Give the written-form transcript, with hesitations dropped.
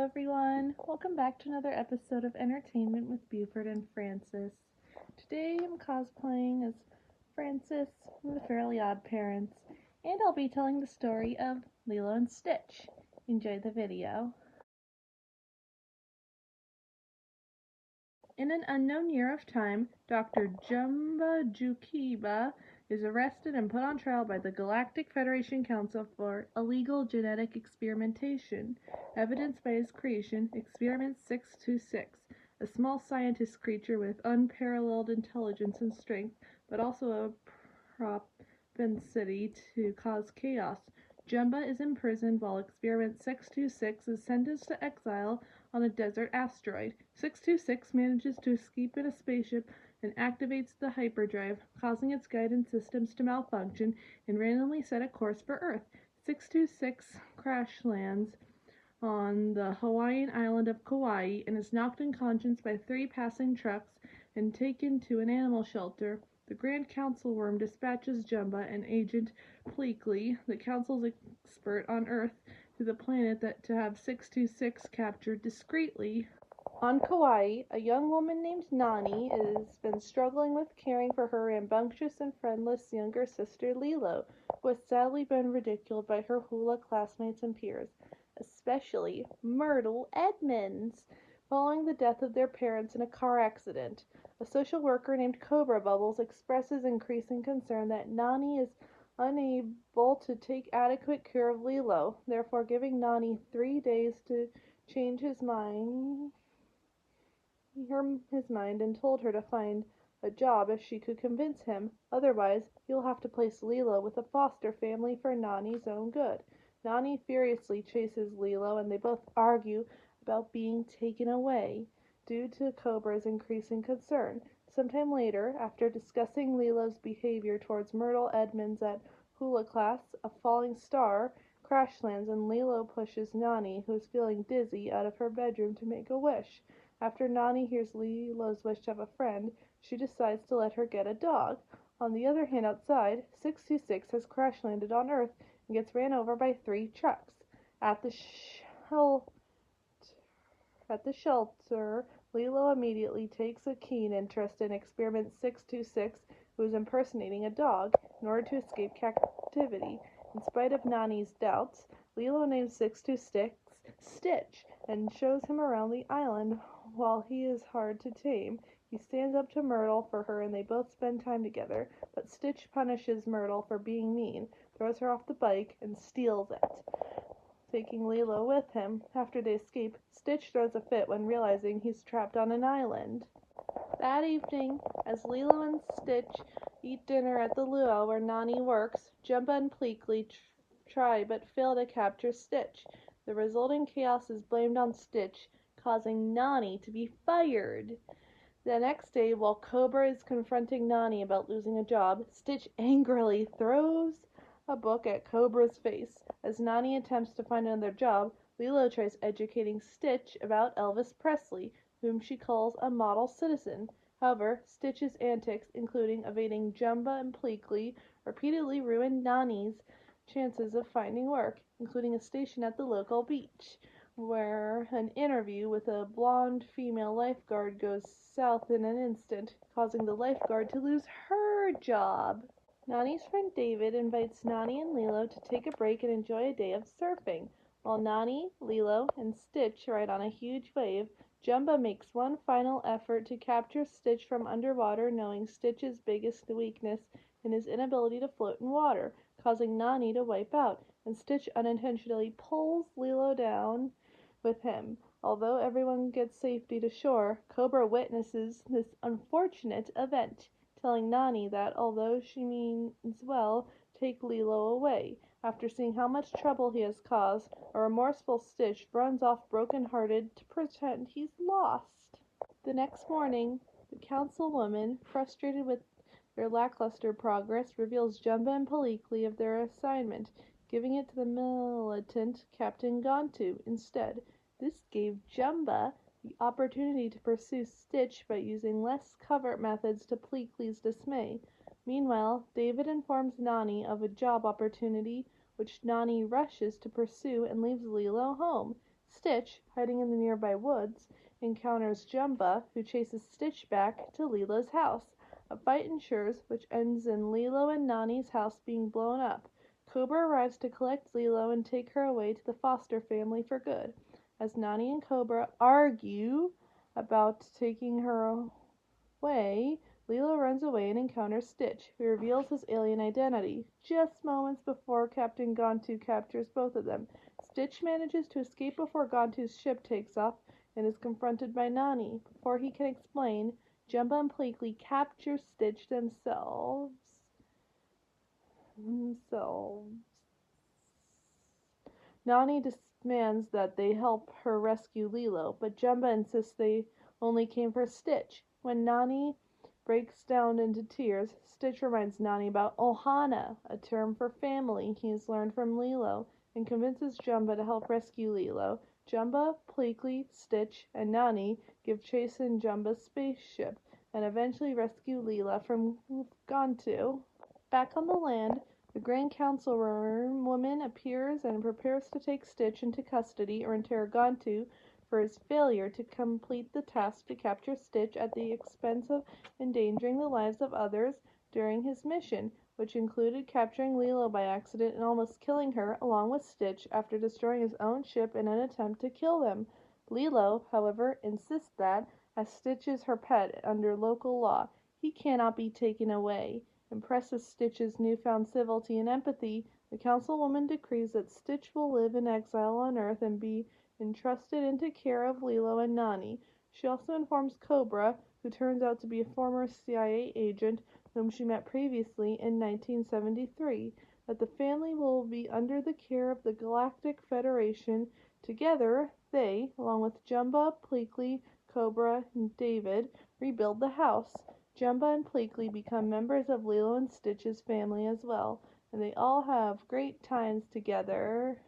everyone. Welcome back to another episode of Entertainment with Buford and Francis. Today I'm cosplaying as Francis from the Fairly Odd Parents, and I'll be telling the story of Lilo and Stitch. Enjoy the video. In an unknown year of time, Dr. Jumba Jukiba is arrested and put on trial by the Galactic Federation Council for illegal genetic experimentation, evidenced by his creation, Experiment 626, a small scientist creature with unparalleled intelligence and strength, but also a propensity to cause chaos. Jumba is imprisoned while Experiment 626 is sentenced to exile on a desert asteroid. 626 manages to escape in a spaceship and activates the hyperdrive, causing its guidance systems to malfunction and randomly set a course for Earth. 626 crash lands on the Hawaiian island of Kauai and is knocked unconscious by 3 passing trucks and taken to an animal shelter. The Grand Council Worm dispatches Jumba and Agent Pleakley, the Council's expert on Earth, to the planet to have 626 captured discreetly. On Kauai, a young woman named Nani has been struggling with caring for her rambunctious and friendless younger sister Lilo, who has sadly been ridiculed by her hula classmates and peers, especially Myrtle Edmonds, following the death of their parents in a car accident. A social worker named Cobra Bubbles expresses increasing concern that Nani is unable to take adequate care of Lilo, therefore giving Nani 3 days to change his mind and told her to find a job if she could convince him. Otherwise, he'll have to place Lilo with a foster family for Nani's own good. Nani furiously chases Lilo, and they both argue about being taken away due to Cobra's increasing concern. Sometime later, after discussing Lilo's behavior towards Myrtle Edmonds at hula class, a falling star crash lands and Lilo pushes Nani, who is feeling dizzy, out of her bedroom to make a wish. After Nani hears Lilo's wish to have a friend, she decides to let her get a dog. On the other hand, outside, 626 has crash landed on Earth and gets ran over by 3 trucks. At the shelter, Lilo immediately takes a keen interest in Experiment 626, who is impersonating a dog, in order to escape captivity. In spite of Nani's doubts, Lilo names 626 Stitch and shows him around the island. While he is hard to tame, he stands up to Myrtle for her and they both spend time together, but Stitch punishes Myrtle for being mean, throws her off the bike, and steals it, taking Lilo with him. After they escape, Stitch throws a fit when realizing he's trapped on an island. That evening, as Lilo and Stitch eat dinner at the luau where Nani works, Jumba and Pleakley try but fail to capture Stitch. The resulting chaos is blamed on Stitch, causing Nani to be fired. The next day, while Cobra is confronting Nani about losing a job, Stitch angrily throws a book at Cobra's face. As Nani attempts to find another job, Lilo tries educating Stitch about Elvis Presley, whom she calls a model citizen. However, Stitch's antics, including evading Jumba and Pleakley, repeatedly ruin Nani's chances of finding work, including a station at the local beach, where an interview with a blonde female lifeguard goes south in an instant, causing the lifeguard to lose her job. Nani's friend David invites Nani and Lilo to take a break and enjoy a day of surfing. While Nani, Lilo, and Stitch ride on a huge wave, Jumba makes one final effort to capture Stitch from underwater, knowing Stitch's biggest weakness in his inability to float in water, causing Nani to wipe out, and Stitch unintentionally pulls Lilo down with him. Although everyone gets safety to shore, Cobra witnesses this unfortunate event, telling Nani that although she means well, take Lilo away. After seeing how much trouble he has caused, a remorseful Stitch runs off broken-hearted to pretend he's lost. The next morning, the councilwoman, frustrated with their lackluster progress, reveals Jumba and Pleakley of their assignment, giving it to the militant Captain Gontu instead. This gave Jumba the opportunity to pursue Stitch by using less covert methods to Pleakley's dismay. Meanwhile, David informs Nani of a job opportunity, which Nani rushes to pursue and leaves Lilo home. Stitch, hiding in the nearby woods, encounters Jumba, who chases Stitch back to Lilo's house. A fight ensues, which ends in Lilo and Nani's house being blown up. Cobra arrives to collect Lilo and take her away to the foster family for good. As Nani and Cobra argue about taking her away, Lilo runs away and encounters Stitch, who reveals his alien identity, just moments before Captain Gontu captures both of them. Stitch manages to escape before Gontu's ship takes off and is confronted by Nani. Before he can explain, Jumba and Pleakley capture Stitch themselves. Nani demands that they help her rescue Lilo, but Jumba insists they only came for Stitch. When Nani breaks down into tears, Stitch reminds Nani about Ohana, a term for family he has learned from Lilo, and convinces Jumba to help rescue Lilo. Jumba, Pleakley, Stitch, and Nani give chase in Jumba's spaceship, and eventually rescue Lilo from Gontu. Back on the land, the Grand Council woman appears and prepares to take Stitch into custody or interrogate Gontu for his failure to complete the task to capture Stitch at the expense of endangering the lives of others during his mission, which included capturing Lilo by accident and almost killing her along with Stitch after destroying his own ship in an attempt to kill them. Lilo, however, insists that, as Stitch is her pet under local law, he cannot be taken away. Impressed with Stitch's newfound civility and empathy, the councilwoman decrees that Stitch will live in exile on Earth and be entrusted into care of Lilo and Nani. She also informs Cobra, who turns out to be a former CIA agent whom she met previously in 1973, that the family will be under the care of the Galactic Federation. Together, they, along with Jumba, Pleakley, Cobra, and David, rebuild the house. Jumba and Pleakley become members of Lilo and Stitch's family as well, and they all have great times together.